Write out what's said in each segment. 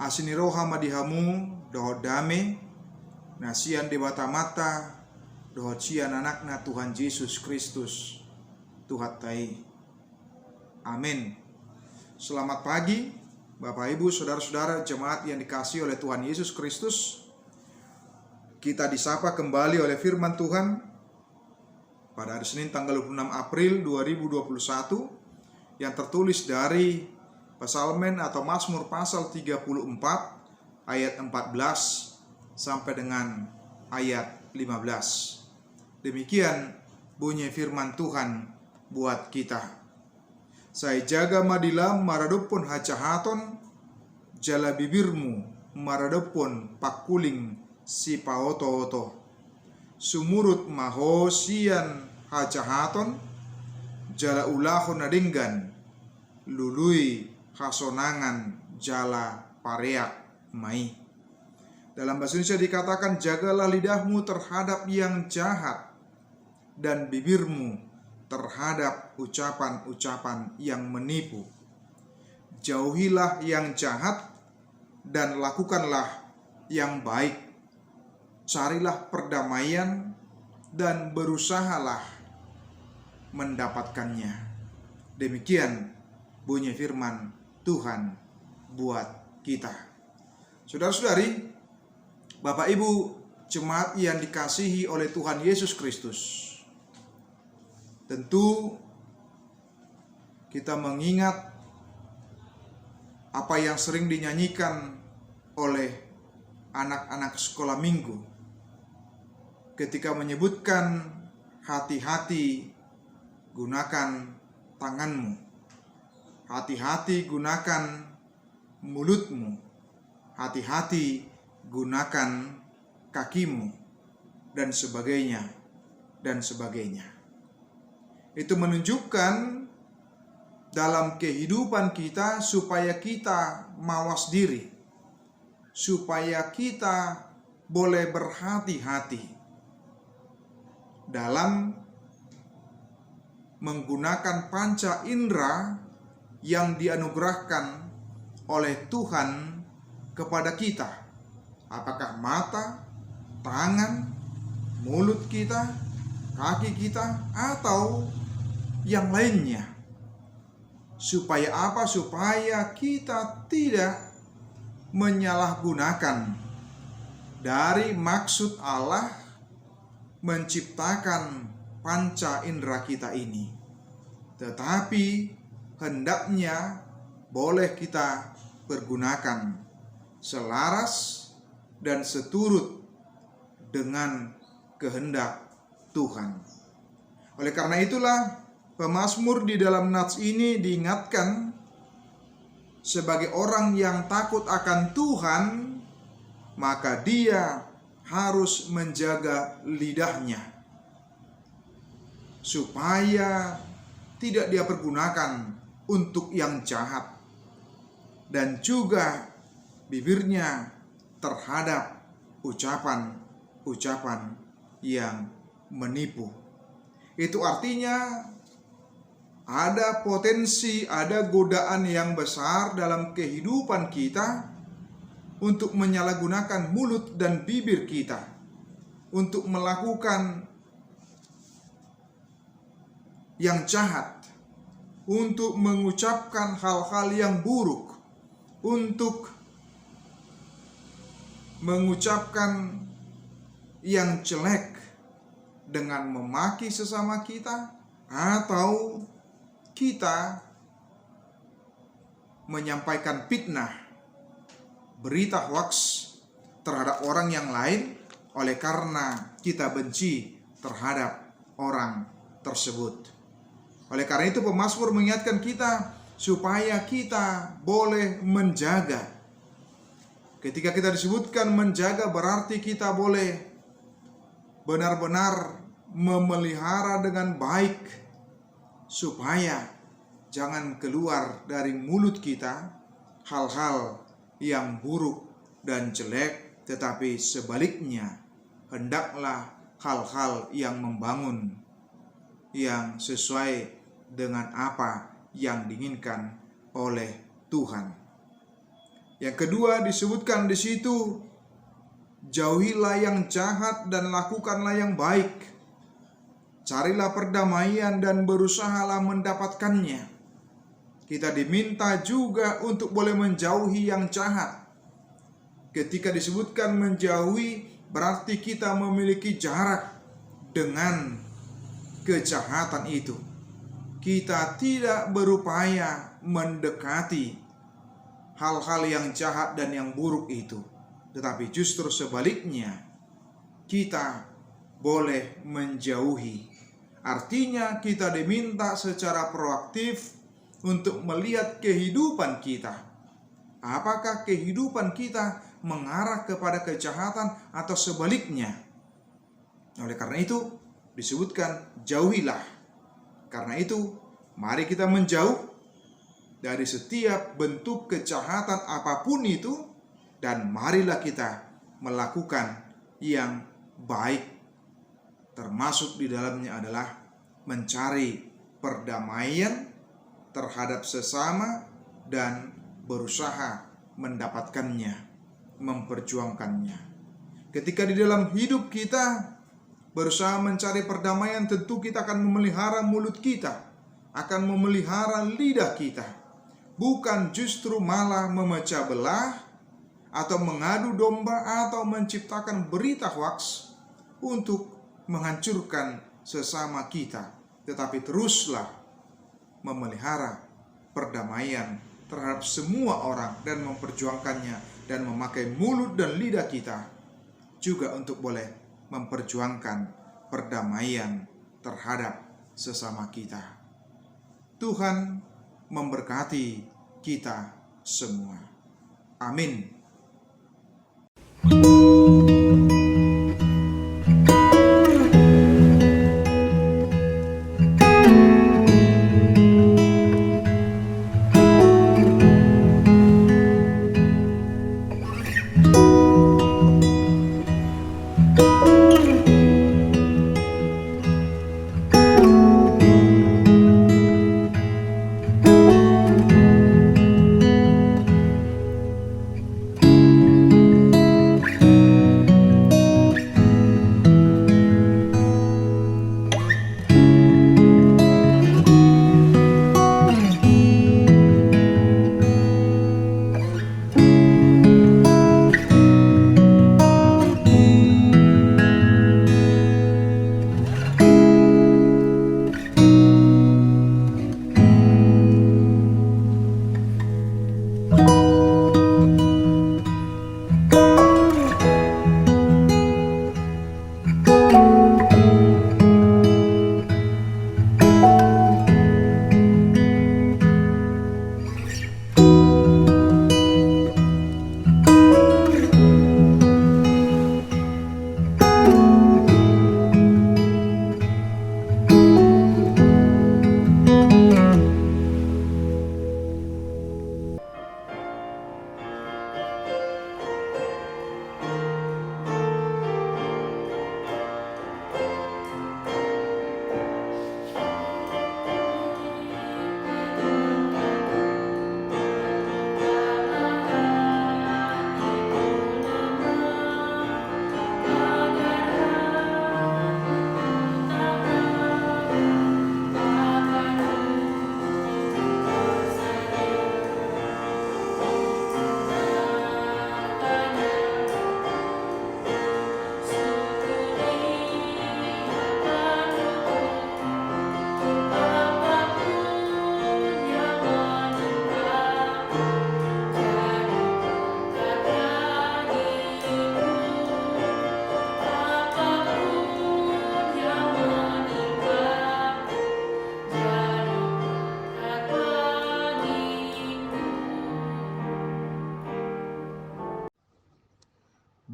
Asini roha madihamu doho dame nasian dewata mata doho cian anakna Tuhan Yesus Kristus Tuhan tai. Amin. Selamat pagi Bapak Ibu saudara-saudara jemaat yang dikasihi oleh Tuhan Yesus Kristus. Kita disapa kembali oleh firman Tuhan pada hari Senin tanggal 26 April 2021 yang tertulis dari Psalmen atau Mazmur pasal 34 ayat 14 sampai dengan ayat 15. Demikian bunyi firman Tuhan buat kita. Saya jaga madilam maradupun hacahaton, jala bibirmu maradupun pakuling si paoto-oto. Sumurut mahosian hacahaton, jala ulahon nadinggan, lului hasonangan jala pareak mai. Dalam bahasa Indonesia dikatakan, jagalah lidahmu terhadap yang jahat dan bibirmu terhadap ucapan-ucapan yang menipu. Jauhilah yang jahat dan lakukanlah yang baik. Carilah perdamaian dan berusahalah mendapatkannya. Demikian bunyi firman Tuhan buat kita. Saudara-saudari, Bapak Ibu jemaat yang dikasihi oleh Tuhan Yesus Kristus, tentu kita mengingat apa yang sering dinyanyikan oleh anak-anak sekolah minggu ketika menyebutkan hati-hati gunakan tanganmu. Hati-hati gunakan mulutmu, hati-hati gunakan kakimu, dan sebagainya, dan sebagainya. Itu menunjukkan dalam kehidupan kita supaya kita mawas diri, supaya kita boleh berhati-hati dalam menggunakan panca indera yang dianugerahkan oleh Tuhan kepada kita. Apakah mata, tangan, mulut kita, kaki kita, atau yang lainnya. Supaya apa? Supaya kita tidak menyalahgunakan dari maksud Allah menciptakan panca indera kita ini. Tetapi hendaknya boleh kita pergunakan selaras dan seturut dengan kehendak Tuhan. Oleh karena itulah pemazmur di dalam nats ini diingatkan sebagai orang yang takut akan Tuhan, maka dia harus menjaga lidahnya supaya tidak dia pergunakan untuk yang jahat, dan juga bibirnya terhadap ucapan-ucapan yang menipu. Itu artinya ada potensi, ada godaan yang besar dalam kehidupan kita untuk menyalahgunakan mulut dan bibir kita untuk melakukan yang jahat, untuk mengucapkan hal-hal yang buruk, untuk mengucapkan yang jelek dengan memaki sesama kita, atau kita menyampaikan fitnah, berita hoaks terhadap orang yang lain oleh karena kita benci terhadap orang tersebut. Oleh karena itu pemazmur mengingatkan kita supaya kita boleh menjaga. Ketika kita disebutkan menjaga, berarti kita boleh benar-benar memelihara dengan baik supaya jangan keluar dari mulut kita hal-hal yang buruk dan jelek, tetapi sebaliknya hendaklah hal-hal yang membangun, yang sesuai dengan apa yang diinginkan oleh Tuhan. Yang kedua disebutkan di situ, jauhilah yang jahat dan lakukanlah yang baik. Carilah perdamaian dan berusahalah mendapatkannya. Kita diminta juga untuk boleh menjauhi yang jahat. Ketika disebutkan menjauhi, berarti kita memiliki jarak dengan kejahatan itu. Kita tidak berupaya mendekati hal-hal yang jahat dan yang buruk itu, tetapi justru sebaliknya, kita boleh menjauhi. Artinya kita diminta secara proaktif untuk melihat kehidupan kita. Apakah kehidupan kita mengarah kepada kejahatan atau sebaliknya? Oleh karena itu disebutkan jauhilah. Karena itu mari kita menjauh dari setiap bentuk kejahatan apapun itu, dan marilah kita melakukan yang baik. Termasuk di dalamnya adalah mencari perdamaian terhadap sesama dan berusaha mendapatkannya, memperjuangkannya. Ketika di dalam hidup kita berusaha mencari perdamaian, tentu kita akan memelihara mulut kita, akan memelihara lidah kita, bukan justru malah memecah belah atau mengadu domba atau menciptakan berita hoaks untuk menghancurkan sesama kita, tetapi teruslah memelihara perdamaian terhadap semua orang dan memperjuangkannya, dan memakai mulut dan lidah kita juga untuk boleh memperjuangkan perdamaian terhadap sesama kita. Tuhan memberkati kita semua. Amin.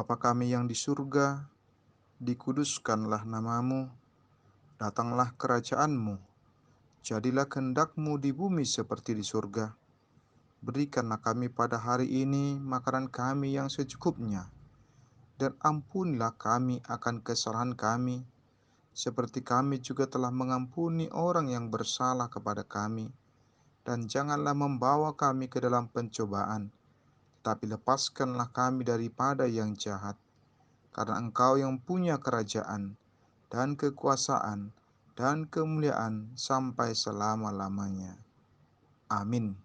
Bapa kami yang di surga, dikuduskanlah namamu, datanglah kerajaan-Mu, jadilah kehendak-Mu di bumi seperti di surga. Berikanlah kami pada hari ini makanan kami yang secukupnya, dan ampunilah kami akan kesalahan kami, seperti kami juga telah mengampuni orang yang bersalah kepada kami. Dan janganlah membawa kami ke dalam pencobaan, tapi lepaskanlah kami daripada yang jahat. Karena Engkau yang punya kerajaan, dan kekuasaan, dan kemuliaan sampai selama-lamanya. Amin.